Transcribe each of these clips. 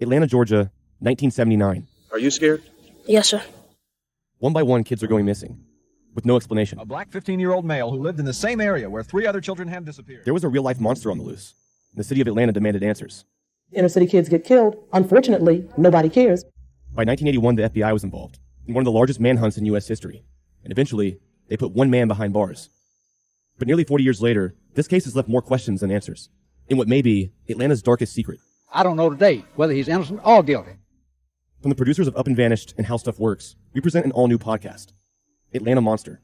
Atlanta, Georgia, 1979. Are you scared? Yes, sir. One by one, kids are going missing, with no explanation. A black 15-year-old male who lived in the same area where 3 other children had disappeared. There was a real-life monster on the loose. The city of Atlanta demanded answers. Inner city kids get killed. Unfortunately, nobody cares. By 1981, the FBI was involved in one of the largest manhunts in U.S. history, and eventually, they put one man behind bars. But nearly 40 years later, this case has left more questions than answers, in what may be Atlanta's darkest secret. I don't know today whether he's innocent or guilty. From the producers of Up and Vanished and How Stuff Works, we present an all-new podcast, Atlanta Monster.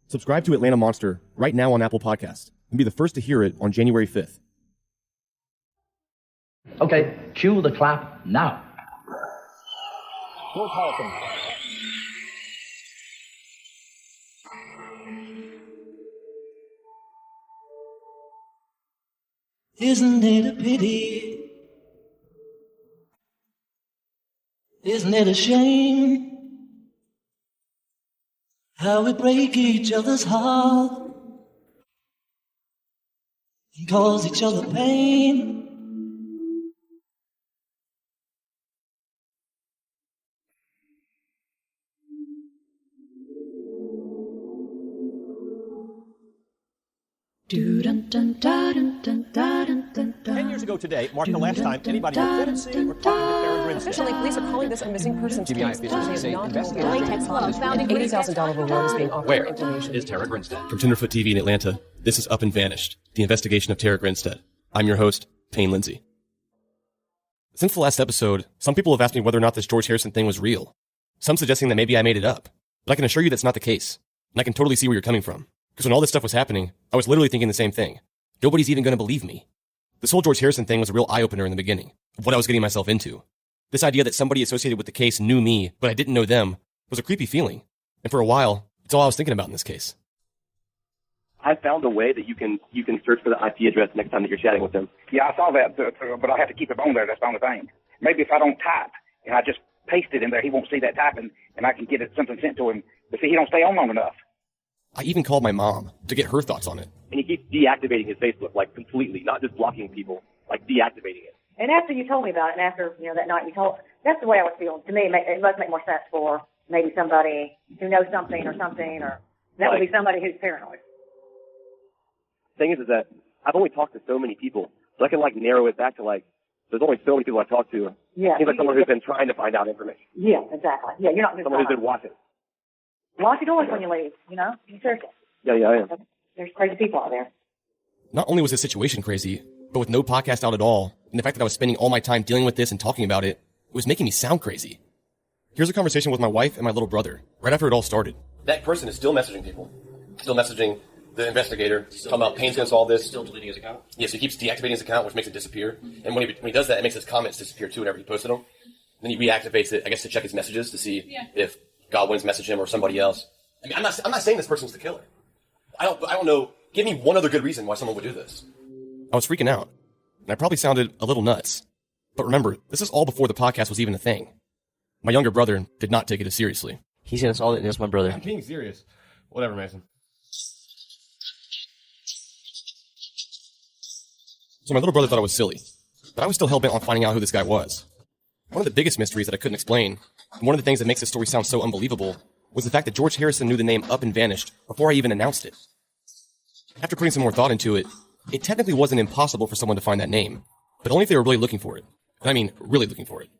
Subscribe to Atlanta Monster right now on Apple Podcasts and be the first to hear it on January 5th. Okay, cue the clap now. Full powerful. Isn't it a pity? Isn't it a shame? How we break each other's heart and cause each other pain. Ten years ago today marked the last time anybody reported seeing or talking to Tara Grinstead. Officially, police are calling this a missing persons case. $80,000 reward is being offered. Where is Tara Grinstead? From Tenderfoot TV in Atlanta, this is Up and Vanished, the investigation of Tara Grinstead. I'm your host, Payne Lindsay. Since the last episode, some people have asked me whether or not this George Harrison thing was real. Some suggesting that maybe I made it up. But I can assure you that's not the case. And I can totally see where you're coming from. Because when all this stuff was happening, I was literally thinking the same thing. Nobody's even going to believe me. This whole George Harrison thing was a real eye-opener in the beginning of what I was getting myself into. This idea that somebody associated with the case knew me, but I didn't know them, was a creepy feeling. And for a while, it's all I was thinking about in this case. I found a way that you can search for the IP address next time that you're chatting with them. Yeah, I saw that, but I have to keep it on there. That's the only thing. Maybe if I don't type and I just paste it in there, he won't see that typing, and I can get something sent to him. But see, he don't stay on long enough. I even called my mom to get her thoughts on it. And he keeps deactivating his Facebook, like completely, not just blocking people, like deactivating it. And after you told me about it, and after, that night you told, that's the way I was feeling. To me, it must make more sense for maybe somebody who knows something, or that would be somebody who's paranoid. The thing is that I've only talked to so many people, so I can, narrow it back to, there's only so many people I've talked to. Yeah. It seems like someone who's been trying to find out information. Yeah, exactly. Yeah, you're not just someone who's been watching. Lock your doors when you leave, Be careful. Yeah, I am. There's crazy people out there. Not only was this situation crazy, but with no podcast out at all, and the fact that I was spending all my time dealing with this and talking about it, it was making me sound crazy. Here's a conversation with my wife and my little brother, right after it all started. That person is still messaging people. Still messaging the investigator, talking about Payne's against all this. Still deleting his account? Yes, he keeps deactivating his account, which makes it disappear. And when he does that, it makes his comments disappear too whenever he posted them. Then he reactivates it, I guess, to check his messages to see if Godwin's messaged him or somebody else. I mean, I'm not saying this person's the killer. I don't know. Give me one other good reason why someone would do this. I was freaking out, and I probably sounded a little nuts. But remember, this is all before the podcast was even a thing. My younger brother did not take it as seriously. He's gonna solve it. That's my brother. I'm being serious. Whatever, Mason. So my little brother thought I was silly, but I was still hell-bent on finding out who this guy was. One of the biggest mysteries that I couldn't explain, and one of the things that makes this story sound so unbelievable, was the fact that George Harrison knew the name Up and Vanished before I even announced it. After putting some more thought into it, it technically wasn't impossible for someone to find that name, but only if they were really looking for it. And I mean, really looking for it.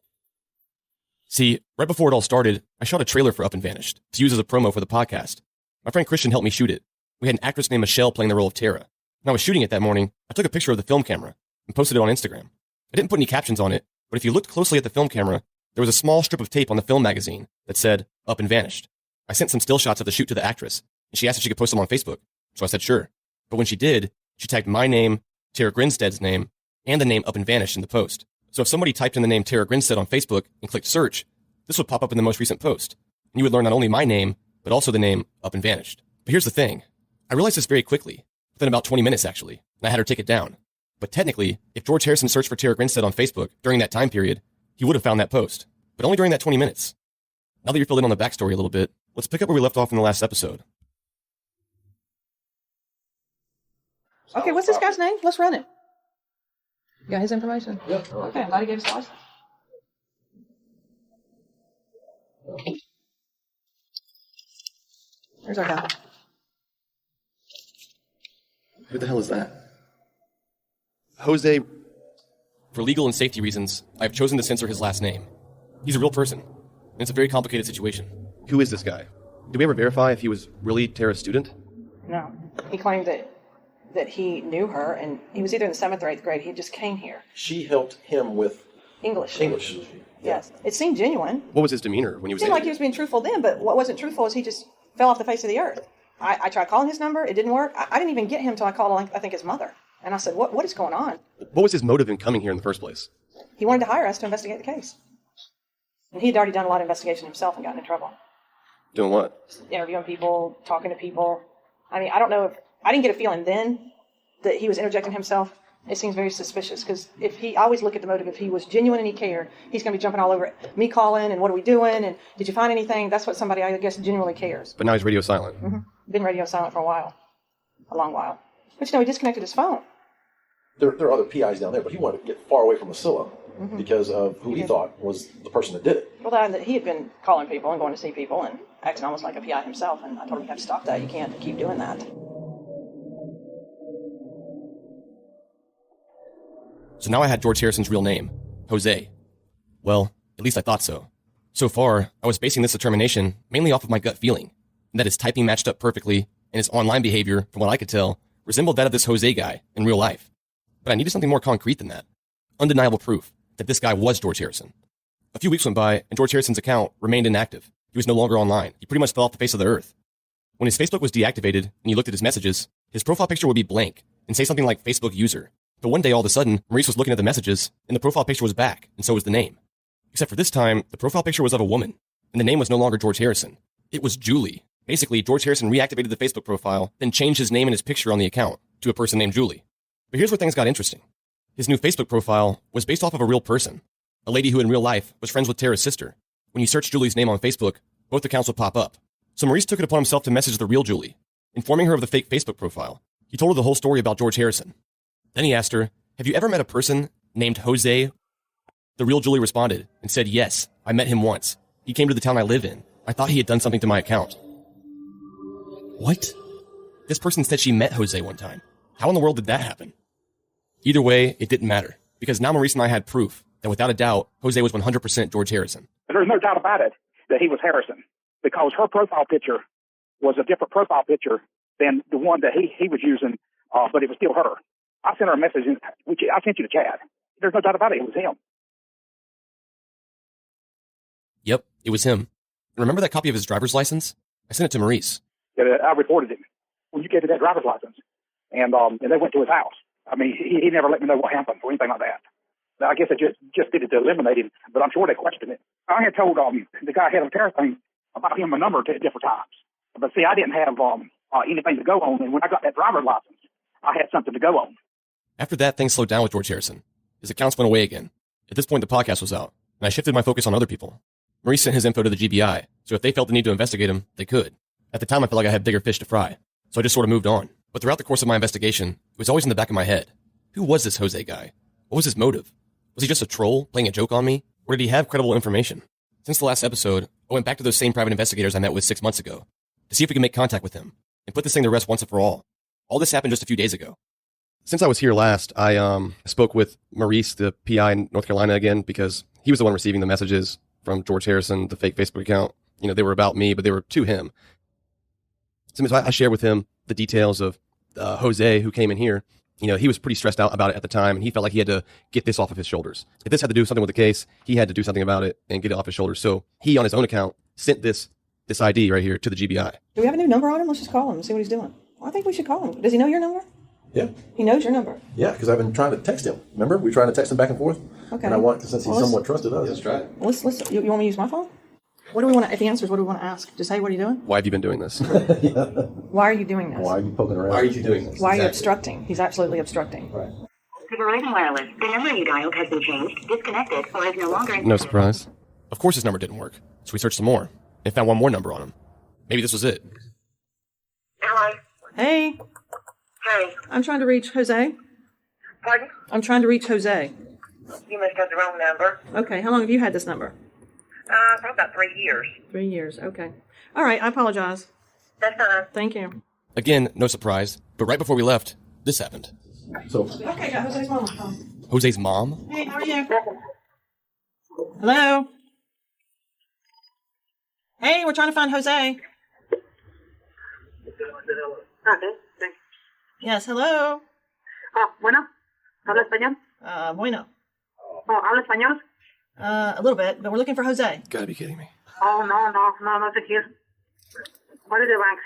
See, right before it all started, I shot a trailer for Up and Vanished to use as a promo for the podcast. My friend Christian helped me shoot it. We had an actress named Michelle playing the role of Tara. When I was shooting it that morning, I took a picture of the film camera and posted it on Instagram. I didn't put any captions on it, but if you looked closely at the film camera, there was a small strip of tape on the film magazine that said, Up and Vanished. I sent some still shots of the shoot to the actress, and she asked if she could post them on Facebook, so I said sure. But when she did, she typed my name, Tara Grinstead's name, and the name Up and Vanished in the post. So if somebody typed in the name Tara Grinstead on Facebook and clicked search, this would pop up in the most recent post. And you would learn not only my name, but also the name Up and Vanished. But here's the thing. I realized this very quickly, within about 20 minutes actually, and I had her take it down. But technically, if George Harrison searched for Tara Grinstead on Facebook during that time period, he would have found that post. But only during that 20 minutes. Now that you're filled in on the backstory a little bit, let's pick up where we left off in the last episode. Okay, what's this guy's name? Let's run it. You got his information? Yep. Okay, I thought he gave us a license. There's our guy. Who the hell is that? Jose. For legal and safety reasons, I have chosen to censor his last name. He's a real person, and it's a very complicated situation. Who is this guy? Did we ever verify if he was really Tara's student? No. He claimed that he knew her, and he was either in the 7th or 8th grade. He just came here. She helped him with English. English. Yes. It seemed genuine. What was his demeanor when he It was seemed like he was being truthful then, but what wasn't truthful is he just fell off the face of the earth. I tried calling his number. It didn't work. I didn't even get him until I called, I think, his mother. And I said, what is going on? What was his motive in coming here in the first place? He wanted to hire us to investigate the case. And he had already done a lot of investigation himself and gotten in trouble. Doing what? Interviewing people, talking to people. I mean, I don't know if... I didn't get a feeling then that he was interjecting himself. It seems very suspicious, because I always look at the motive. If he was genuine and he cared, he's going to be jumping all over it. Me calling, and what are we doing, and did you find anything? That's what somebody, I guess, genuinely cares. But now he's radio silent. Mm-hmm. Been radio silent for a while. A long while. But, he disconnected his phone. There are other PIs down there, but he wanted to get far away from Priscilla because of who he thought was the person that did it. Well, he had been calling people and going to see people and acting almost like a PI himself, and I told him you have to stop that. You can't keep doing that. So now I had George Harrison's real name, Jose. Well, at least I thought so. So far, I was basing this determination mainly off of my gut feeling, and that his typing matched up perfectly, and his online behavior, from what I could tell, resembled that of this Jose guy in real life. But I needed something more concrete than that. Undeniable proof that this guy was George Harrison. A few weeks went by, and George Harrison's account remained inactive. He was no longer online. He pretty much fell off the face of the earth. When his Facebook was deactivated, and you looked at his messages, his profile picture would be blank, and say something like Facebook user. But one day, all of a sudden, Maurice was looking at the messages, and the profile picture was back, and so was the name. Except for this time, the profile picture was of a woman, and the name was no longer George Harrison. It was Julie. Basically, George Harrison reactivated the Facebook profile, then changed his name and his picture on the account to a person named Julie. But here's where things got interesting. His new Facebook profile was based off of a real person, a lady who in real life was friends with Tara's sister. When you search Julie's name on Facebook, both accounts would pop up. So Maurice took it upon himself to message the real Julie, informing her of the fake Facebook profile. He told her the whole story about George Harrison. Then he asked her, "Have you ever met a person named Jose?" The real Julie responded and said, "Yes, I met him once. He came to the town I live in. I thought he had done something to my account." What? This person said she met Jose one time. How in the world did that happen? Either way, it didn't matter, because now Maurice and I had proof that without a doubt, Jose was 100% George Harrison. There's no doubt about it that he was Harrison, because her profile picture was a different profile picture than the one that he was using, but it was still her. I sent her a message, I sent you the chat. There's no doubt about it, it was him. Yep, it was him. Remember that copy of his driver's license? I sent it to Maurice. I reported it when you gave me that driver's license, and they went to his house. I mean, he never let me know what happened or anything like that. I guess they just did it to eliminate him, but I'm sure they questioned it. I had told the guy head of Terra thing about him a number of different times. But see, I didn't have anything to go on, and when I got that driver's license, I had something to go on. After that, things slowed down with George Harrison. His accounts went away again. At this point, the podcast was out, and I shifted my focus on other people. Maurice sent his info to the GBI, so if they felt the need to investigate him, they could. At the time, I felt like I had bigger fish to fry, so I just sort of moved on. But throughout the course of my investigation, it was always in the back of my head. Who was this Jose guy? What was his motive? Was he just a troll playing a joke on me? Or did he have credible information? Since the last episode, I went back to those same private investigators I met with 6 months ago to see if we could make contact with him and put this thing to rest once and for all. All this happened just a few days ago. Since I was here last, I spoke with Maurice, the PI in North Carolina again, because he was the one receiving the messages from George Harrison, the fake Facebook account. You know, they were about me, but they were to him. So I shared with him the details of Jose, who came in here. You know, he was pretty stressed out about it at the time, and he felt like he had to get this off of his shoulders. If this had to do something with the case, he had to do something about it and get it off his shoulders. So he, on his own account, sent this ID right here to the GBI. Do we have a new number on him? Let's just call him and see what he's doing. Well, I think we should call him. Does he know your number? Yeah. He knows your number. Yeah, because I've been trying to text him. Remember? We were trying to text him back and forth. Okay. And I want, since he somewhat trusted us. Let's try it. Let's you want me to use my phone? What do we want to, if he answers, what do we want to ask? Just say, what are you doing? Why have you been doing this? Yeah. Why are you doing this? Why are you poking around? Why are you doing this? Why are you obstructing? He's absolutely obstructing. Right. To Verizon Wireless, the number you dialed has been changed, disconnected, or is no longer... No surprise. Of course his number didn't work, so we searched some more and found one more number on him. Maybe this was it. Hello. Hey. Hey. I'm trying to reach Jose. Pardon? I'm trying to reach Jose. You must have the wrong number. Okay, how long have you had this number? Probably about 3 years. 3 years, okay. All right, I apologize. That's fine. Thank you. Again, no surprise, but right before we left, this happened. So, Okay, got Jose's mom. Jose's mom? Hey, how are you? Hello? Hey, we're trying to find Jose. Yes, hello. Bueno, ¿habla español? Bueno. ¿Habla español? A little bit, but we're looking for Jose. Gotta be kidding me. Oh, no te quiero. What is it, Banks?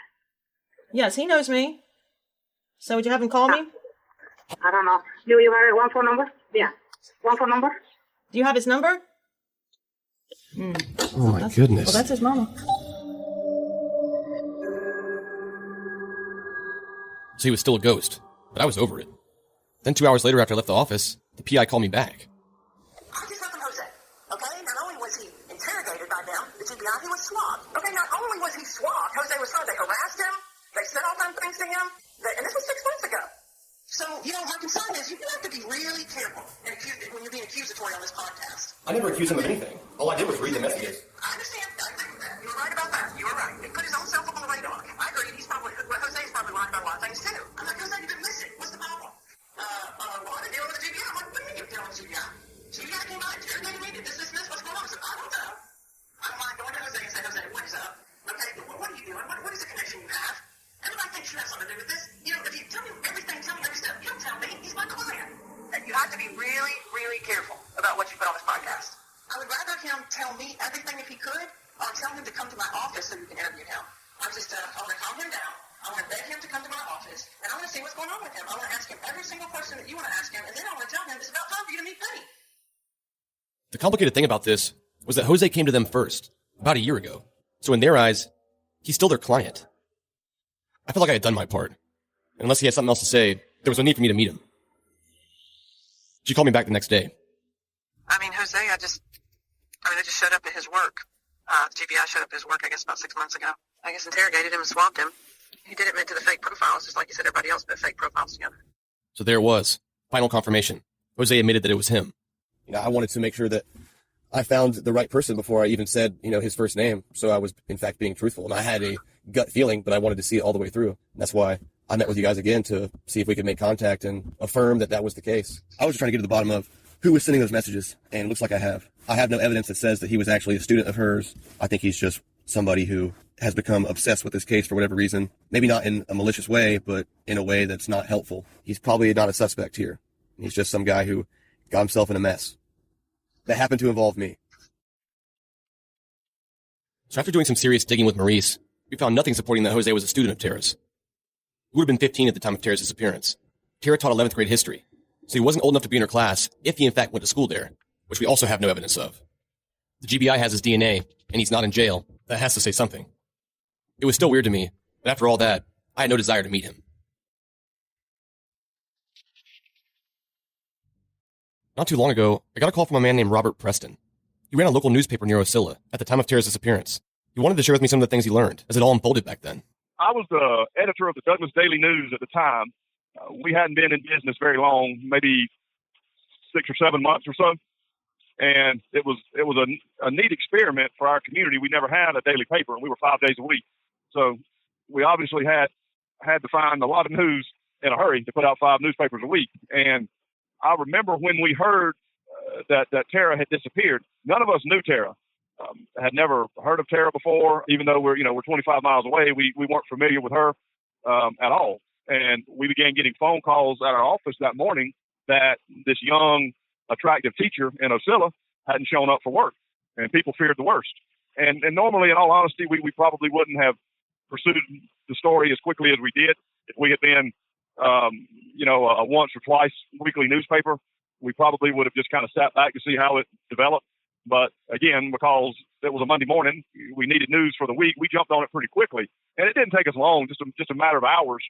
Yes, he knows me. So would you have him call me? I don't know. You have one phone number? Yeah. One phone number? Do you have his number? Oh my goodness. Well, that's his mama. So he was still a ghost, but I was over it. Then 2 hours later after I left the office, the PI called me back. I just heard from Jose. Okay, not only was he interrogated by them, the GBI, he was swabbed. Okay, not only was he swabbed, Jose was told they harassed him, they said all kinds of things to him, and this was 6 months ago. So, my concern is you have to be really careful when you're being accusatory on this podcast. I never accused him of anything. All I did was read the messages. I understand. I agree with that. You were right about that. You were right. He put his own self up on the radar. I agree. Jose's probably lying about a lot of things, too. I'm like, Jose, you've been missing. What's the problem? Well, I deal with the GBI. I'm like, what do you mean you're dealing with the GBI? GBI came by, interrogated me, did this, what's going on? I said, I don't know. I don't mind going to Jose and say, Jose, what is up? Okay, what are you doing? What is the connection you have? Everybody thinks you have something to do with this. If you tell me everything, tell me every step. You don't tell me. He's my client. And you have to be really, really careful about what you put on this podcast. I would rather him tell me everything if he could, or tell him to come to my office so you can interview him. I want to calm him down. I want to beg him to come to my office, and I want to see what's going on with him. I want to ask him every single question that you want to ask him, and then I want to tell him it's about time for you to meet Penny. The complicated thing about this was that Jose came to them first, about a year ago. So in their eyes, he's still their client. I felt like I had done my part. And unless he had something else to say, there was no need for me to meet him. She called me back the next day. Jose, I just showed up at his work. GBI showed up at his work, I guess, about 6 months ago. I guess interrogated him and swabbed him. He did admit to the fake profiles, just like you said, everybody else put fake profiles together. So there it was. Final confirmation. Jose admitted that it was him. I wanted to make sure that I found the right person before I even said, his first name. So I was, in fact, being truthful. And I had a gut feeling, but I wanted to see it all the way through. And that's why I met with you guys again to see if we could make contact and affirm that that was the case. I was just trying to get to the bottom of who was sending those messages, and it looks like I have. I have no evidence that says that he was actually a student of hers. I think he's just somebody who has become obsessed with this case for whatever reason. Maybe not in a malicious way, but in a way that's not helpful. He's probably not a suspect here. He's just some guy who got himself in a mess that happened to involve me. So after doing some serious digging with Maurice, we found nothing supporting that Jose was a student of Tara's. He would have been 15 at the time of Tara's disappearance. Tara taught 11th grade history, so he wasn't old enough to be in her class if he in fact went to school there, which we also have no evidence of. The GBI has his DNA, and he's not in jail. That has to say something. It was still weird to me, but after all that, I had no desire to meet him. Not too long ago, I got a call from a man named Robert Preston. He ran a local newspaper near Osceola at the time of Tara's disappearance. He wanted to share with me some of the things he learned, as it all unfolded back then. I was the editor of the Douglas Daily News at the time. We hadn't been in business very long, maybe 6 or 7 months or so. And it was a neat experiment for our community. We never had a daily paper, and we were 5 days a week. So we obviously had to find a lot of news in a hurry to put out 5 newspapers a week. And I remember when we heard that Tara had disappeared, none of us knew Tara. Had never heard of Tara before, even though we're 25 miles away. We weren't familiar with her at all. And we began getting phone calls at our office that morning that this young, attractive teacher in Osceola hadn't shown up for work, and people feared the worst. And normally, in all honesty, we probably wouldn't have pursued the story as quickly as we did. If we had been, a once or twice weekly newspaper, we probably would have just kind of sat back to see how it developed. But again, because it was a Monday morning, we needed news for the week. We jumped on it pretty quickly, and it didn't take us long, just a matter of hours,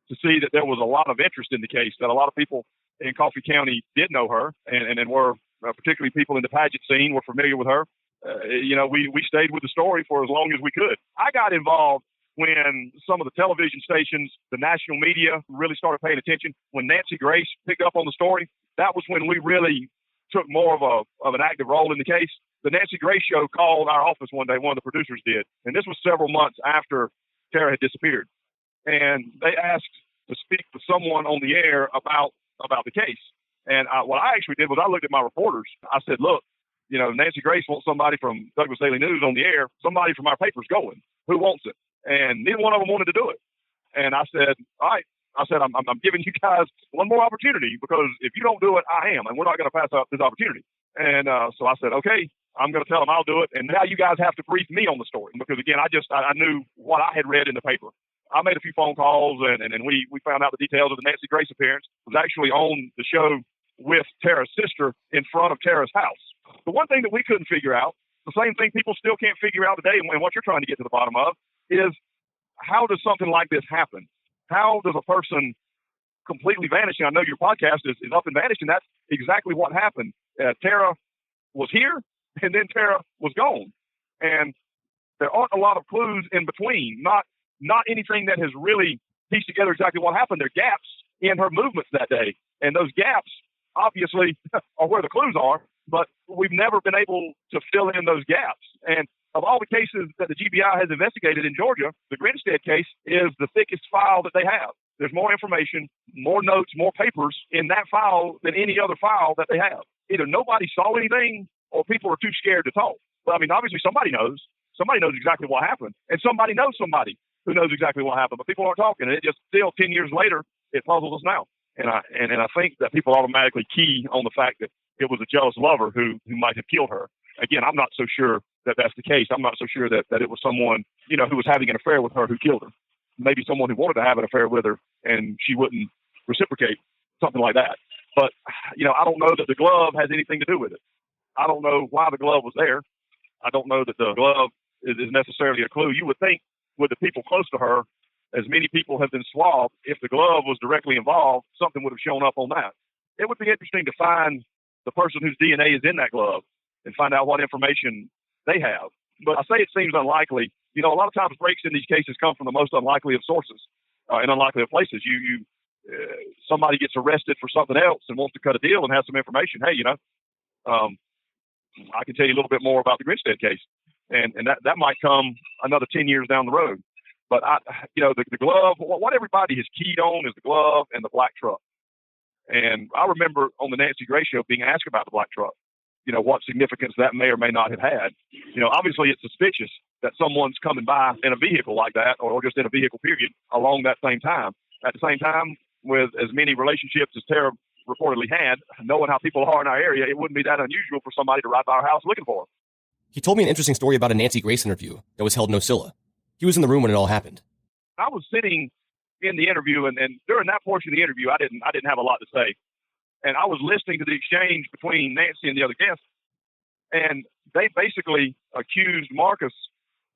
to see that there was a lot of interest in the case, that a lot of people in Coffee County did know her, and were particularly people in the pageant scene were familiar with her. We stayed with the story for as long as we could. I got involved when some of the television stations, the national media really started paying attention. When Nancy Grace picked up on the story, that was when we really took more of an active role in the case. The Nancy Grace Show called our office one day, one of the producers did, and this was several months after Tara had disappeared. And they asked to speak to someone on the air about the case. And what I actually did was I looked at my reporters. I said, look, Nancy Grace wants somebody from Douglas Daily News on the air. Somebody from our paper's going. Who wants it? And neither one of them wanted to do it. And I said, all right. I said, I'm giving you guys one more opportunity, because if you don't do it, I am. And we're not going to pass up this opportunity. And so I said, okay, I'm going to tell them I'll do it. And now you guys have to brief me on the story. Because, again, I knew what I had read in the paper. I made a few phone calls, and we found out the details of the Nancy Grace appearance. Was actually on the show with Tara's sister in front of Tara's house. The one thing that we couldn't figure out, the same thing people still can't figure out today, and what you're trying to get to the bottom of, is how does something like this happen? How does a person completely vanish? And I know your podcast is up and vanished, and that's exactly what happened. Tara was here, and then Tara was gone. And there aren't a lot of clues in between, not anything that has really pieced together exactly what happened. There are gaps in her movements that day, and those gaps obviously are where the clues are, but we've never been able to fill in those gaps. And of all the cases that the GBI has investigated in Georgia, the Grinstead case is the thickest file that they have. There's more information, more notes, more papers in that file than any other file that they have. Either nobody saw anything or people are too scared to talk. But I mean, obviously somebody knows. Somebody knows exactly what happened. And somebody knows somebody who knows exactly what happened. But people aren't talking. And it just still 10 years later, it puzzles us now. And I think that people automatically key on the fact that it was a jealous lover who might have killed her. Again, I'm not so sure that that's the case. I'm not so sure that it was someone, who was having an affair with her who killed her. Maybe someone who wanted to have an affair with her and she wouldn't reciprocate, something like that. But, I don't know that the glove has anything to do with it. I don't know why the glove was there. I don't know that the glove is necessarily a clue. You would think with the people close to her, as many people have been swabbed, if the glove was directly involved, something would have shown up on that. It would be interesting to find the person whose DNA is in that glove and find out what information they have. But I say it seems unlikely. A lot of times breaks in these cases come from the most unlikely of sources and unlikely of places. Somebody gets arrested for something else and wants to cut a deal and has some information. Hey, I can tell you a little bit more about the Grinstead case, and that might come another 10 years down the road. But the glove, what everybody has keyed on is the glove and the black truck. And I remember on the Nancy Grace Show being asked about the black truck, what significance that may or may not have had. Obviously it's suspicious that someone's coming by in a vehicle like that, or just in a vehicle period along that same time. At the same time, with as many relationships as Tara reportedly had, knowing how people are in our area, it wouldn't be that unusual for somebody to ride by our house looking for her. He told me an interesting story about a Nancy Grace interview that was held in Ocilla. He was in the room when it all happened. I was sitting in the interview, and during that portion of the interview, I didn't have a lot to say. And I was listening to the exchange between Nancy and the other guests, and they basically accused Marcus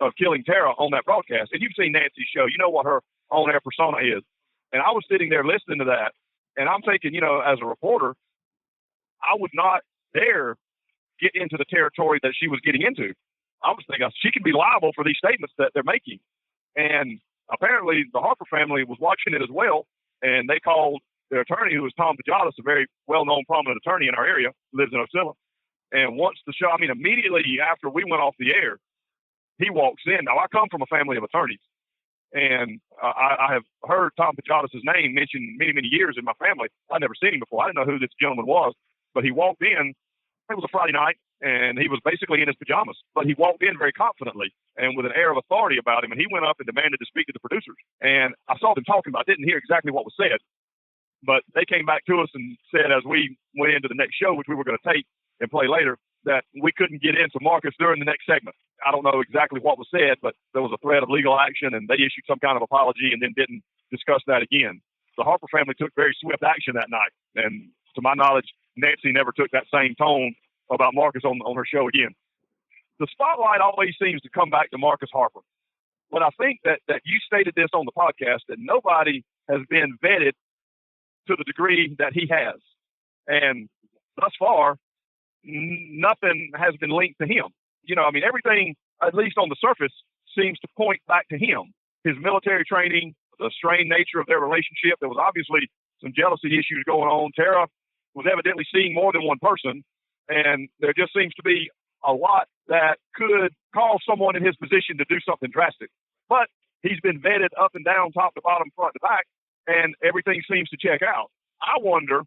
of killing Tara on that broadcast. And you've seen Nancy's show. You know what her on-air persona is. And I was sitting there listening to that, and I'm thinking, as a reporter, I would not dare get into the territory that she was getting into. I was thinking she could be liable for these statements that they're making. And apparently the Harper family was watching it as well, and they called their attorney, who was Tom Pajadas, a very well-known, prominent attorney in our area, lives in Ocilla. And once the show, immediately after we went off the air, he walks in. Now, I come from a family of attorneys, and I have heard Tom Pajadas' name mentioned many, many years in my family. I'd never seen him before. I didn't know who this gentleman was, but he walked in. It was a Friday night, and he was basically in his pajamas. But he walked in very confidently and with an air of authority about him, and he went up and demanded to speak to the producers. And I saw them talking, but I didn't hear exactly what was said. But they came back to us and said, as we went into the next show, which we were going to tape and play later, that we couldn't get into Marcus during the next segment. I don't know exactly what was said, but there was a threat of legal action, and they issued some kind of apology and then didn't discuss that again. The Harper family took very swift action that night. And to my knowledge, Nancy never took that same tone about Marcus on her show again. The spotlight always seems to come back to Marcus Harper. But I think that you stated this on the podcast, that nobody has been vetted to the degree that he has. And thus far, nothing has been linked to him. Everything, at least on the surface, seems to point back to him. His military training, the strained nature of their relationship. There was obviously some jealousy issues going on. Tara was evidently seeing more than one person. And there just seems to be a lot that could cause someone in his position to do something drastic. But he's been vetted up and down, top to bottom, front to back, and everything seems to check out. I wonder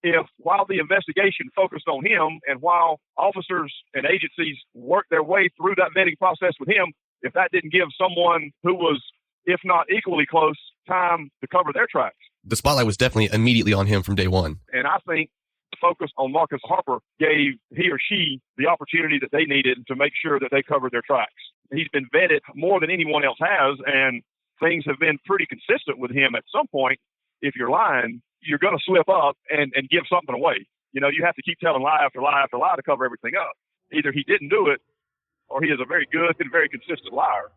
if while the investigation focused on him and while officers and agencies worked their way through that vetting process with him, if that didn't give someone who was, if not equally close, time to cover their tracks. The spotlight was definitely immediately on him from day one. And I think the focus on Marcus Harper gave he or she the opportunity that they needed to make sure that they covered their tracks. He's been vetted more than anyone else has, and things have been pretty consistent with him. At some point, if you're lying, you're going to slip up and give something away. You know, you have to keep telling lie after lie after lie to cover everything up. Either he didn't do it, or he is a very good and very consistent liar.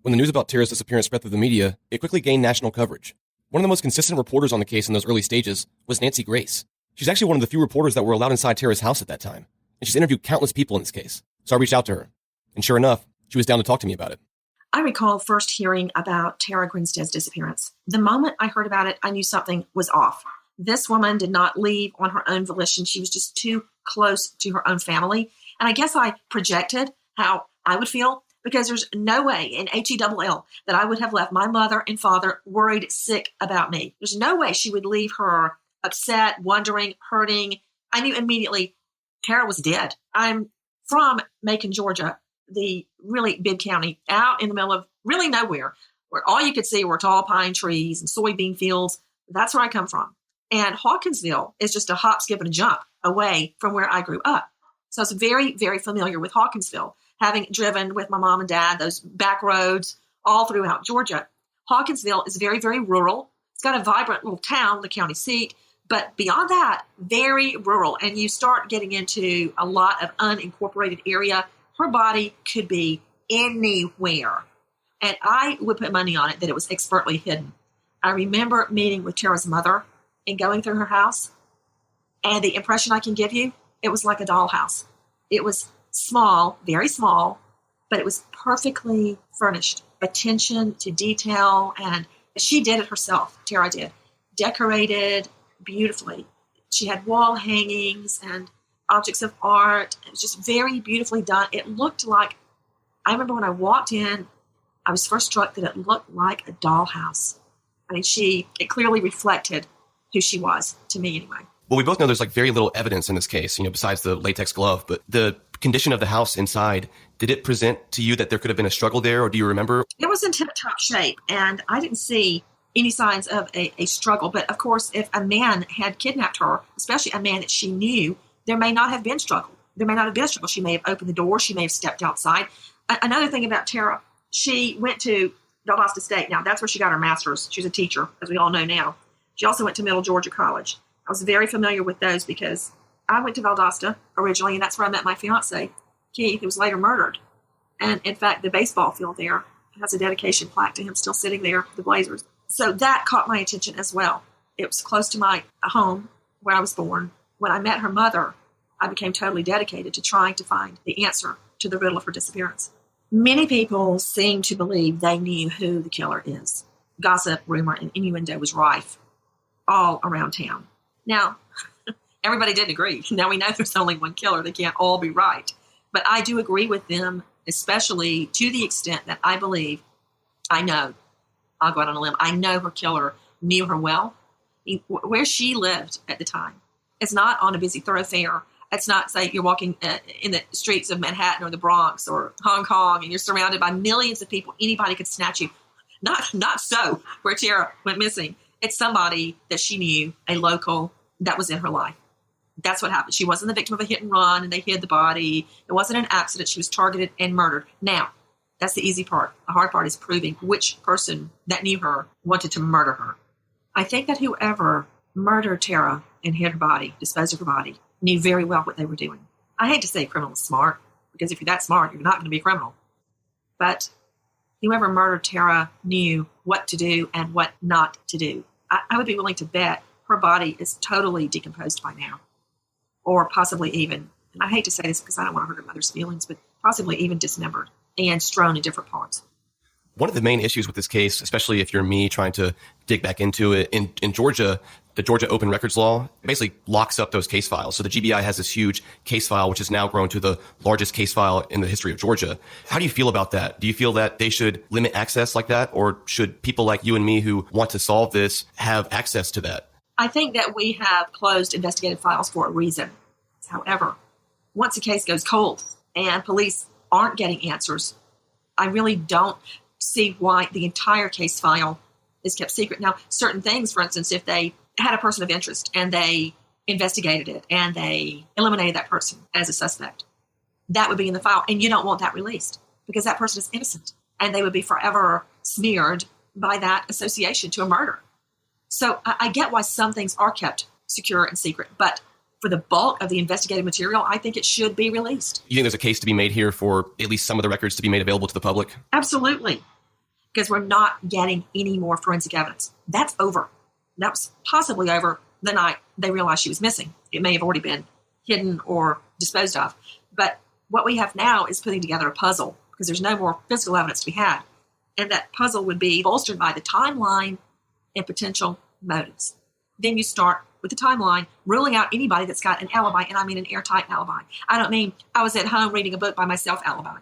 When the news about Tara's disappearance spread through the media, it quickly gained national coverage. One of the most consistent reporters on the case in those early stages was Nancy Grace. She's actually one of the few reporters that were allowed inside Tara's house at that time, and she's interviewed countless people in this case. So I reached out to her, and sure enough, she was down to talk to me about it. I recall first hearing about Tara Grinstead's disappearance. The moment I heard about it, I knew something was off. This woman did not leave on her own volition. She was just too close to her own family. And I guess I projected how I would feel, because there's no way in HELL that I would have left my mother and father worried sick about me. There's no way she would leave her upset, wondering, hurting. I knew immediately Tara was dead. I'm from Macon, Georgia, the really big county, out in the middle of really nowhere, where all you could see were tall pine trees and soybean fields. That's where I come from. And Hawkinsville is just a hop, skip, and a jump away from where I grew up. So I was very, very familiar with Hawkinsville, having driven with my mom and dad those back roads all throughout Georgia. Hawkinsville is very, very rural. It's got a vibrant little town, the county seat, but beyond that, very rural. And you start getting into a lot of unincorporated area. Her body could be anywhere. And I would put money on it that it was expertly hidden. I remember meeting with Tara's mother and going through her house. And the impression I can give you, it was like a dollhouse. It was small, very small, but it was perfectly furnished. Attention to detail, and she did it herself. Tara did. Decorated beautifully. She had wall hangings and objects of art. It was just very beautifully done. It looked like, I remember when I walked in, I was first struck that it looked like a dollhouse. I mean, it clearly reflected who she was, to me anyway. Well, we both know there's like very little evidence in this case, besides the latex glove, but the condition of the house inside, did it present to you that there could have been a struggle there, or do you remember? It was in tip-top shape, and I didn't see any signs of a struggle. But of course, if a man had kidnapped her, especially a man that she knew, there may not have been struggle. There may not have been a struggle. She may have opened the door. She may have stepped outside. Another thing about Tara, she went to Valdosta State. Now, that's where she got her master's. She's a teacher, as we all know now. She also went to Middle Georgia College. I was very familiar with those because I went to Valdosta originally, and that's where I met my fiance, Keith, who was later murdered. And in fact, the baseball field there has a dedication plaque to him still sitting there, the Blazers. So that caught my attention as well. It was close to my home where I was born. When I met her mother, I became totally dedicated to trying to find the answer to the riddle of her disappearance. Many people seem to believe they knew who the killer is. Gossip, rumor, and innuendo was rife all around town. Now, everybody didn't agree. Now we know there's only one killer. They can't all be right. But I do agree with them, especially to the extent that I believe, I'll go out on a limb, I know her killer knew her well. Where she lived at the time, it's not on a busy thoroughfare. It's not, say, you're walking in the streets of Manhattan or the Bronx or Hong Kong and you're surrounded by millions of people. Anybody could snatch you. Not so where Tara went missing. It's somebody that she knew, a local that was in her life. That's what happened. She wasn't the victim of a hit and run and they hid the body. It wasn't an accident. She was targeted and murdered. Now, that's the easy part. The hard part is proving which person that knew her wanted to murder her. I think that whoever murdered Tara and hid her body, disposed of her body, knew very well what they were doing. I hate to say a criminal is smart, because if you're that smart, you're not going to be a criminal. But whoever murdered Tara knew what to do and what not to do. I would be willing to bet her body is totally decomposed by now. Or possibly even, and I hate to say this because I don't want to hurt her mother's feelings, but possibly even dismembered and strewn in different parts. One of the main issues with this case, especially if you're me trying to dig back into it, in Georgia, the Georgia Open Records Law basically locks up those case files. So the GBI has this huge case file, which has now grown to the largest case file in the history of Georgia. How do you feel about that? Do you feel that they should limit access like that? Or should people like you and me who want to solve this have access to that? I think that we have closed investigative files for a reason. However, once a case goes cold and police aren't getting answers, I really don't see why the entire case file is kept secret. Now, certain things, for instance, if they had a person of interest and they investigated it and they eliminated that person as a suspect, that would be in the file. And you don't want that released because that person is innocent and they would be forever smeared by that association to a murder. So I get why some things are kept secure and secret, but for the bulk of the investigative material, I think it should be released. You think there's a case to be made here for at least some of the records to be made available to the public? Absolutely. Because we're not getting any more forensic evidence. That's over. That was possibly over the night they realized she was missing. It may have already been hidden or disposed of. But what we have now is putting together a puzzle because there's no more physical evidence to be had. And that puzzle would be bolstered by the timeline and potential motives. Then you start with the timeline, ruling out anybody that's got an alibi, and I mean an airtight alibi. I don't mean I was at home reading a book by myself alibi.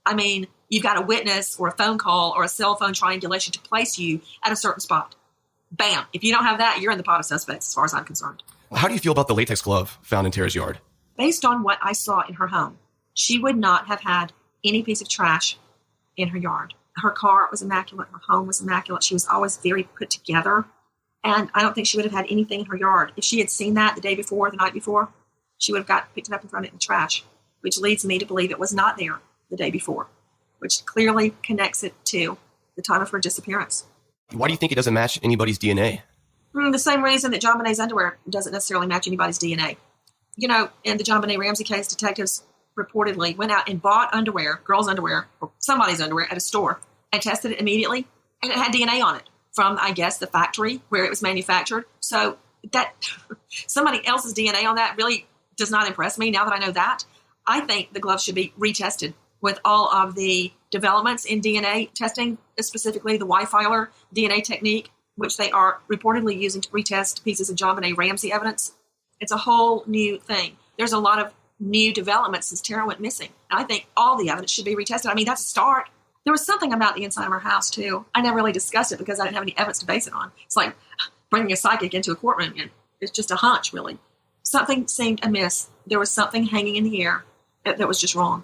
I mean you've got a witness or a phone call or a cell phone triangulation to place you at a certain spot. Bam. If you don't have that, you're in the pot of suspects as far as I'm concerned. How do you feel about the latex glove found in Tara's yard? Based on what I saw in her home, she would not have had any piece of trash in her yard. Her car was immaculate. Her home was immaculate. She was always very put together. And I don't think she would have had anything in her yard. If she had seen that the day before, the night before, she would have picked it up and thrown it in the trash, which leads me to believe it was not there the day before, which clearly connects it to the time of her disappearance. Why do you think it doesn't match anybody's DNA? The same reason that John Bonet's underwear doesn't necessarily match anybody's DNA. You know, in the John Bonet Ramsey case, detectives reportedly went out and bought underwear, girls' underwear, or somebody's underwear at a store and tested it immediately, and it had DNA on it from, I guess, the factory where it was manufactured. So that somebody else's DNA on that really does not impress me now that I know that. I think the gloves should be retested with all of the developments in DNA testing, specifically the Y-filer DNA technique, which they are reportedly using to retest pieces of John Bonet Ramsey evidence. It's a whole new thing. There's a lot of new developments since Tara went missing. And I think all the evidence should be retested. I mean, that's a start. There was something about the inside of her house, too. I never really discussed it because I didn't have any evidence to base it on. It's like bringing a psychic into a courtroom, and it's just a hunch, really. Something seemed amiss. There was something hanging in the air that was just wrong.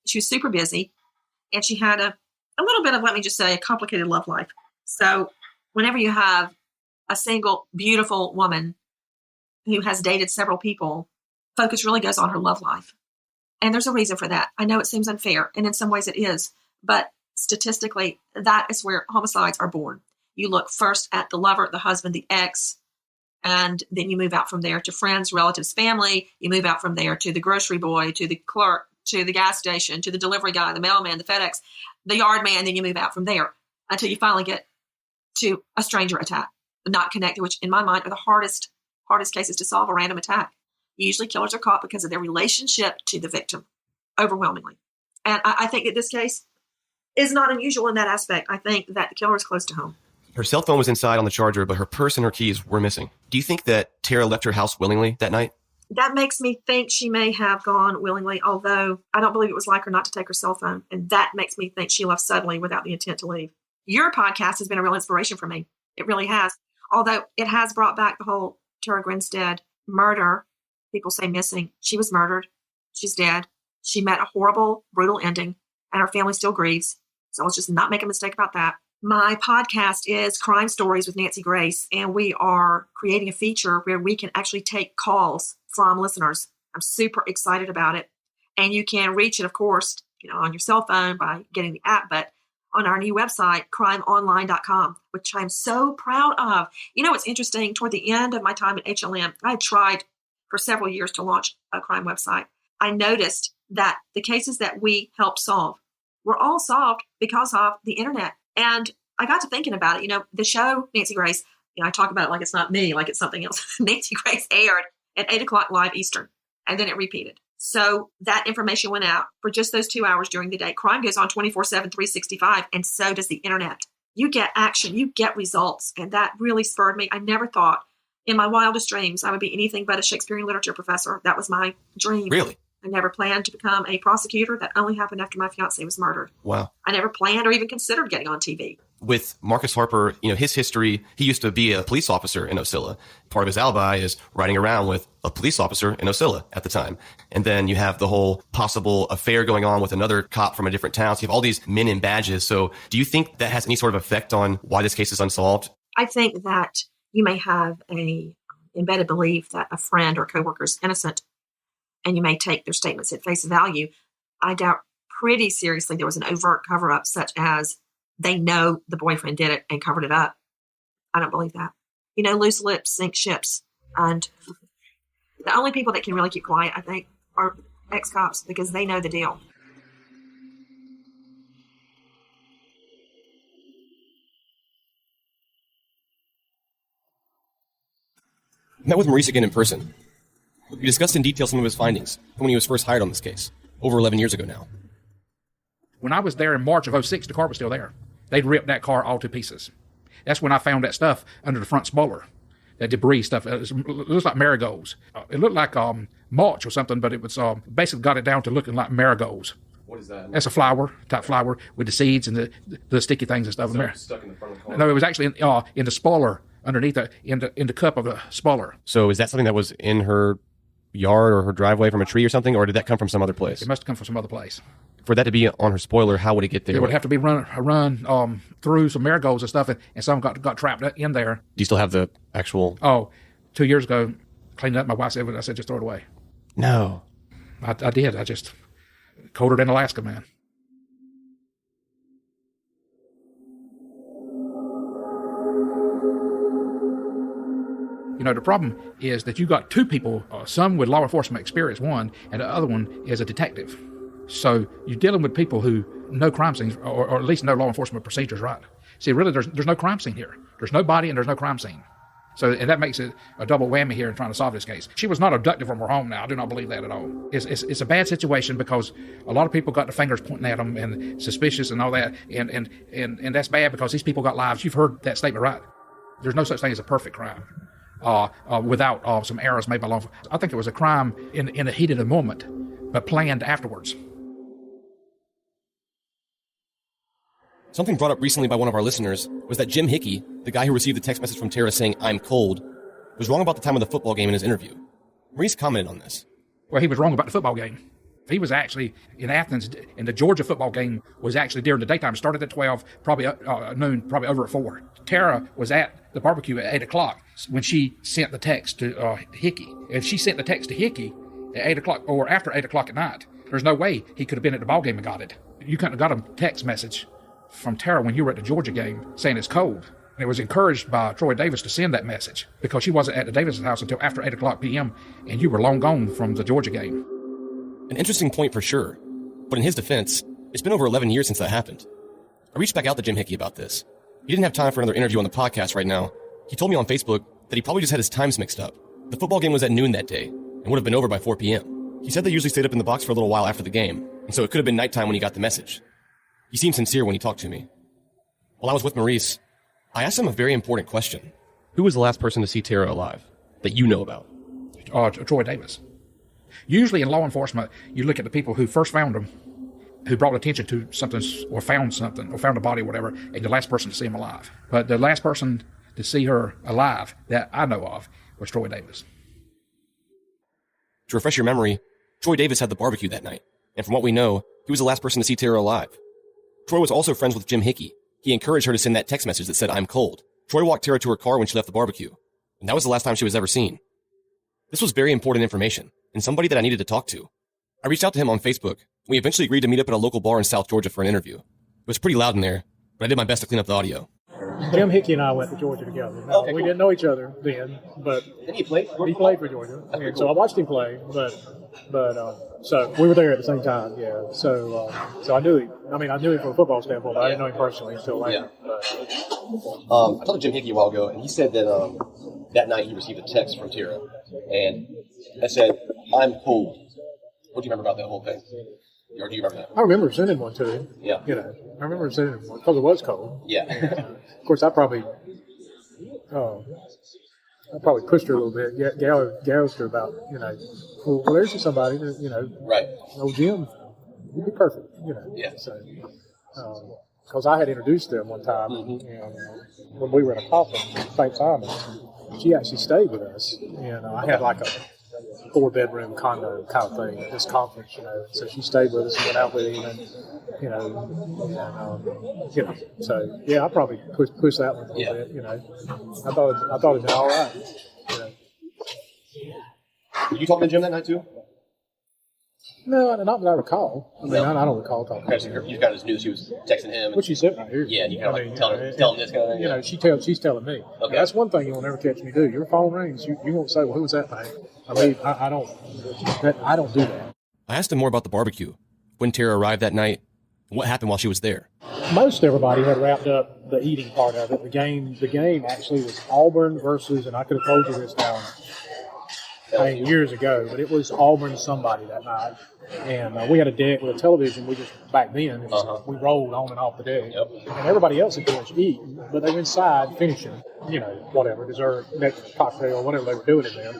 She was super busy, and she had a little bit of, let me just say, a complicated love life. So whenever you have a single, beautiful woman who has dated several people, focus really goes on her love life. And there's a reason for that. I know it seems unfair, and in some ways it is. But statistically, that is where homicides are born. You look first at the lover, the husband, the ex, and then you move out from there to friends, relatives, family. You move out from there to the grocery boy, to the clerk, to the gas station, to the delivery guy, the mailman, the FedEx, the yard man. Then you move out from there until you finally get to a stranger attack, not connected, which in my mind are the hardest cases to solve, a random attack. Usually killers are caught because of their relationship to the victim, overwhelmingly. And I think that this case is not unusual in that aspect. I think that the killer is close to home. Her cell phone was inside on the charger, but her purse and her keys were missing. Do you think that Tara left her house willingly that night? That makes me think she may have gone willingly, although I don't believe it was like her not to take her cell phone. And that makes me think she left suddenly without the intent to leave. Your podcast has been a real inspiration for me. It really has. Although it has brought back the whole Tara Grinstead murder. People say missing. She was murdered. She's dead. She met a horrible, brutal ending, and her family still grieves. So let's just not make a mistake about that. My podcast is Crime Stories with Nancy Grace, and we are creating a feature where we can actually take calls from listeners. I'm super excited about it. And you can reach it, of course, on your cell phone by getting the app, but on our new website, crimeonline.com, which I'm so proud of. It's interesting. Toward the end of my time at HLM, I had tried for several years to launch a crime website. I noticed that the cases that we helped solve were all solved because of the internet. And I got to thinking about it. The show, Nancy Grace, I talk about it like it's not me, like it's something else. Nancy Grace aired at 8 o'clock live Eastern, and then it repeated. So that information went out for just those 2 hours during the day. Crime goes on 24/7, 365, and so does the internet. You get action, you get results, and that really spurred me. I never thought in my wildest dreams I would be anything but a Shakespearean literature professor. That was my dream. Really? I never planned to become a prosecutor. That only happened after my fiance was murdered. Wow. I never planned or even considered getting on TV. With Marcus Harper, his history, he used to be a police officer in Ocilla. Part of his alibi is riding around with a police officer in Ocilla at the time. And then you have the whole possible affair going on with another cop from a different town. So you have all these men in badges. So do you think that has any sort of effect on why this case is unsolved? I think that you may have a embedded belief that a friend or coworker is innocent, and you may take their statements at face value. I doubt pretty seriously there was an overt cover-up, such as they know the boyfriend did it and covered it up. I don't believe that. Loose lips sink ships. And the only people that can really keep quiet, I think, are ex-cops, because they know the deal. I met with Maurice again in person. We discussed in detail some of his findings from when he was first hired on this case, over 11 years ago now. When I was there in March of 2006, the car was still there. They'd ripped that car all to pieces. That's when I found that stuff under the front spoiler, that debris stuff. It looks like marigolds. It looked like mulch or something, but it was basically got it down to looking like marigolds. What is that? That's a type flower with the seeds and the sticky things and stuff. So stuck in the front of the car? No, it was actually in the spoiler, underneath in the cup of the spoiler. So is that something that was in her yard or her driveway from a tree or something, or did that come from some other place? It must have come from some other place. For that to be on her spoiler, how would it get there? It would have to be run through some marigolds and stuff, and some got trapped in there. Do you still have the actual... 2 years ago, cleaned up, my wife said, I said, just throw it away. No. I did. I just colder than Alaska, man. The problem is that you got two people, some with law enforcement experience, one, and the other one is a detective. So you're dealing with people who know crime scenes, or at least know law enforcement procedures, right? See, really, there's no crime scene here. There's no body and there's no crime scene. So, and that makes it a double whammy here in trying to solve this case. She was not abducted from her home now. I do not believe that at all. It's a bad situation because a lot of people got their fingers pointing at them and suspicious and all that. And that's bad because these people got lives. You've heard that statement, right? There's no such thing as a perfect crime without some errors made by law enforcement. I think it was a crime in the heat of the moment, but planned afterwards. Something brought up recently by one of our listeners was that Jim Hickey, the guy who received the text message from Tara saying, "I'm cold," was wrong about the time of the football game in his interview. Maurice commented on this. Well, he was wrong about the football game. He was actually in Athens, and the Georgia football game was actually during the daytime. It started at 12, probably noon, probably over at 4. Tara was at the barbecue at 8 o'clock when she sent the text to Hickey. If she sent the text to Hickey at 8 o'clock or after 8 o'clock at night, there's no way he could have been at the ball game and got it. You couldn't have got a text message from Tara when you were at the Georgia game saying it's cold. And it was encouraged by Troy Davis to send that message because she wasn't at the Davis house until after 8 o'clock p.m. and you were long gone from the Georgia game. An interesting point for sure, but in his defense, it's been over 11 years since that happened. I reached back out to Jim Hickey about this. He didn't have time for another interview on the podcast right now. He told me on Facebook that he probably just had his times mixed up. The football game was at noon that day and would have been over by 4 p.m. He said they usually stayed up in the box for a little while after the game, and so it could have been nighttime when he got the message. He seemed sincere when he talked to me. While I was with Maurice, I asked him a very important question. Who was the last person to see Tara alive that you know about? Troy Davis. Usually in law enforcement, you look at the people who first found them, who brought attention to something or found a body or whatever, and the last person to see him alive. But the last person to see her alive that I know of was Troy Davis. To refresh your memory, Troy Davis had the barbecue that night, and from what we know, he was the last person to see Tara alive. Troy was also friends with Jim Hickey. He encouraged her to send that text message that said, "I'm cold." Troy walked Tara to her car when she left the barbecue, and that was the last time she was ever seen. This was very important information, and somebody that I needed to talk to. I reached out to him on Facebook. We eventually agreed to meet up at a local bar in South Georgia for an interview. It was pretty loud in there, but I did my best to clean up the audio. Jim Hickey and I went to Georgia together. Now, we didn't know each other then, but he played for Georgia. And so I watched him play, but so we were there at the same time. Yeah. So I knew him. I mean, I knew him from a football standpoint, but I didn't know him personally until later. Yeah. I talked to Jim Hickey a while ago, and he said that that night he received a text from Tara, and it said, "I'm cold." What do you remember about that whole thing? Or do you remember that? I remember sending one to him. Yeah. You know, I remember sending him one because it was cold. Yeah. Of course, I probably pushed her a little bit, gouged her about, well, there's somebody that, right. Old Jim, he'd be perfect, Yeah. So, because I had introduced them one time, and when we were at a conference at St. Simon's, she actually stayed with us, and I had like a 4-bedroom condo kind of thing at this conference, so she stayed with us and went out with him, and, so yeah, I probably pushed that one a little bit, I thought it'd been all right. Were you talking to Jim that night too? No, not that I recall. I mean, I don't recall talking. Okay, so you kind of just knew that she was texting him. Well, she's sitting right here. Yeah, and you kind of tell him this kind of thing. She's telling me. Okay. That's one thing you'll never catch me do. Your phone rings, you won't say, "Well, who was that thing?" I mean, I don't do that. I asked him more about the barbecue, when Tara arrived that night, and what happened while she was there. Most everybody had wrapped up the eating part of it. The game actually was Auburn versus, and I could have told you this now years ago, but it was Auburn somebody that night. And we had a deck with a television. We just, back then, we rolled on and off the deck. Yep. And everybody else had finished eating, but they were inside finishing, whatever, dessert, next cocktail, whatever they were doing in there.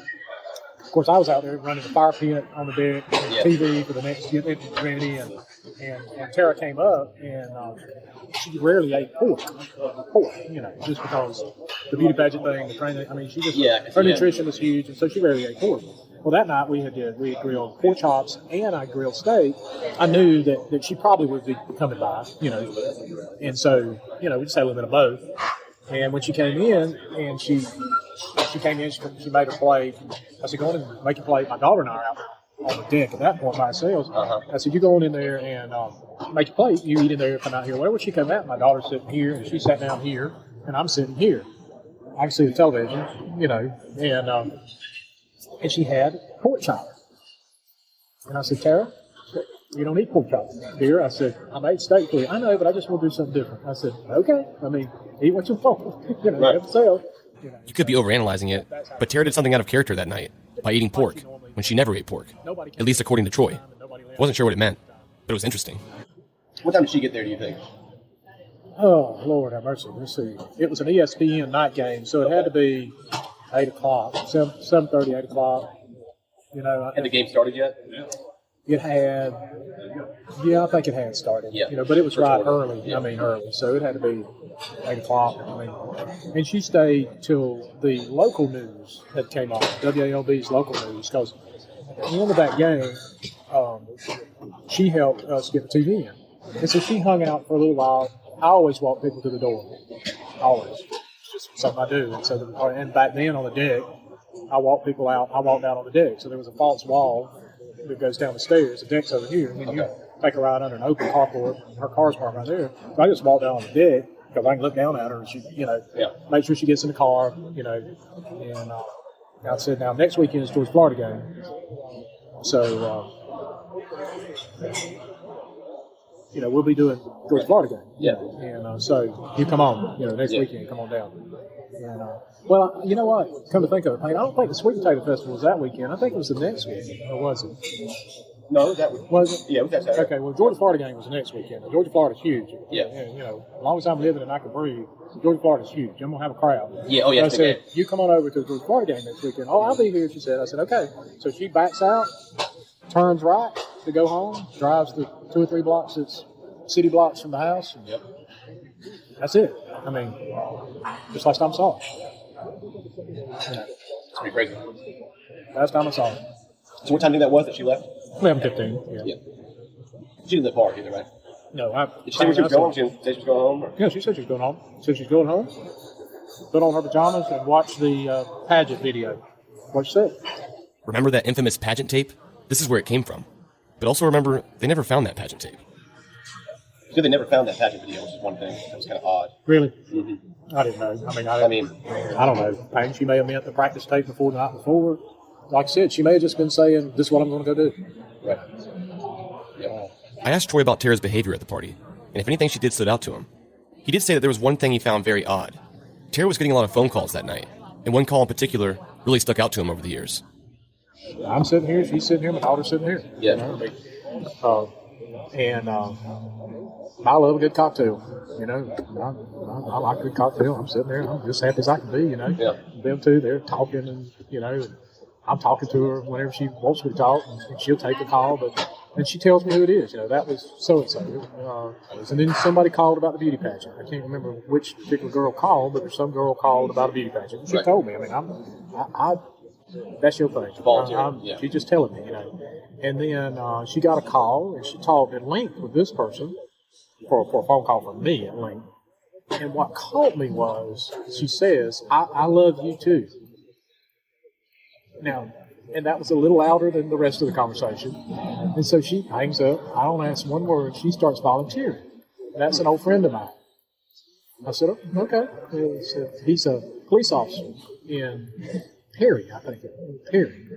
Of course, I was out there running the fire pit on the deck, and TV for the next get it ready, and Tara came up, and she rarely ate pork, just because the beauty pageant thing, the training. I mean, she just her nutrition was huge, and so she rarely ate pork. Well, that night we grilled pork chops and I grilled steak. I knew that she probably would be coming by, and so we just had a little bit of both. And when she came in, and she made her plate. I said, "Go on and make your plate." My daughter and I are out on the deck at that point by ourselves. I said, "You go on in there and make your plate. You eat in there, come out here." Wherever she came out, my daughter's sitting here, and she sat down here, and I'm sitting here. I can see the television, and she had pork chops. And I said, "Tara, you don't eat pork chops, dear." I said, "I made steak for you." "I know, but I just want to do something different." I said, "Okay. I mean, eat what you want. Right. Yourself." You could be overanalyzing it, but Tara did something out of character that night by eating pork when she never ate pork, at least according to Troy. Wasn't sure what it meant, but it was interesting. What time did she get there, do you think? Oh, Lord have mercy. Let's see. It was an ESPN night game, so it had to be 8 o'clock, 7:30, 8 o'clock. Had the game started yet? It had, I think it had started. Yeah. But it was right early. Yeah. Early. So it had to be 8 o'clock. And she stayed till the local news had came on, WALB's local news, because at the end of that game, she helped us get the TV in. And so she hung out for a little while. I always walk people to the door. Always. It's just something I do. And so, and back then on the deck, I walk people out. I walked out on the deck. So there was a false wall that goes down the stairs. The deck's over here. And then you take a ride under an open carport. Her car's parked right there. So I just walk down on the deck because I can look down at her and she, make sure she gets in the car, and I said, now next weekend is Georgia Florida game. So, we'll be doing Georgia Florida game. Yeah. And so you come on, next weekend, come on down. And, well, you know what? Come to think of it, I don't think the Sweet Potato Festival was that weekend. I think it was the next weekend, or was it? No, that was it? Yeah, it was that Saturday. Okay, well, Georgia Florida game was the next weekend. Georgia Florida's huge. Yeah. And, as long as I'm living and I can breathe, Georgia Florida's huge. I'm going to have a crowd. Yeah, oh yeah. I said, you come on over to the Georgia Florida game next weekend. Oh, I'll be here, she said. I said, okay. So she backs out, turns right to go home, drives the 2 or 3 blocks, it's city blocks from the house. And that's it. I mean, just last time I saw her. It's pretty crazy. Last time I saw her. So what time do you think that was that she left? 11:15. Yeah. She didn't live far either, right? No. Did she say where she was going? She said she was going home? Or? Yeah, she said she was going home. Said she's going home. Put on her pajamas and watch the pageant video. What she said. Remember that infamous pageant tape? This is where it came from. But also remember, they never found that pageant tape. So they never found that pageant video, which is one thing. That was kind of odd. Really? Mm-hmm. I didn't know. I don't know. She may have meant the practice tape before the night before. Like I said, she may have just been saying, this is what I'm going to go do. Right. I asked Troy about Tara's behavior at the party, and if anything she did stood out to him. He did say that there was one thing he found very odd. Tara was getting a lot of phone calls that night, and one call in particular really stuck out to him over the years. I'm sitting here, she's sitting here, my daughter's sitting here. Yeah. You know, I love a good cocktail. You know, I like a good cocktail. I'm sitting there, I'm just happy as I can be. You know, them two, they're talking, and you know, I'm talking to her whenever she wants me to talk, and she'll take a call, and she tells me who it is. You know, that was so and so. And then somebody called about the beauty pageant. I can't remember which particular girl called, but there's some girl called about a beauty pageant. She told me. I mean, that's your thing. She's just telling me, you know. And then she got a call, and she talked at length with this person for a phone call from me at length. And what caught me was she says, I love you too. Now, and that was a little louder than the rest of the conversation. And so she hangs up. I don't ask one word. She starts volunteering. That's an old friend of mine. I said, oh, okay. He's a police officer in Perry, I think. Perry.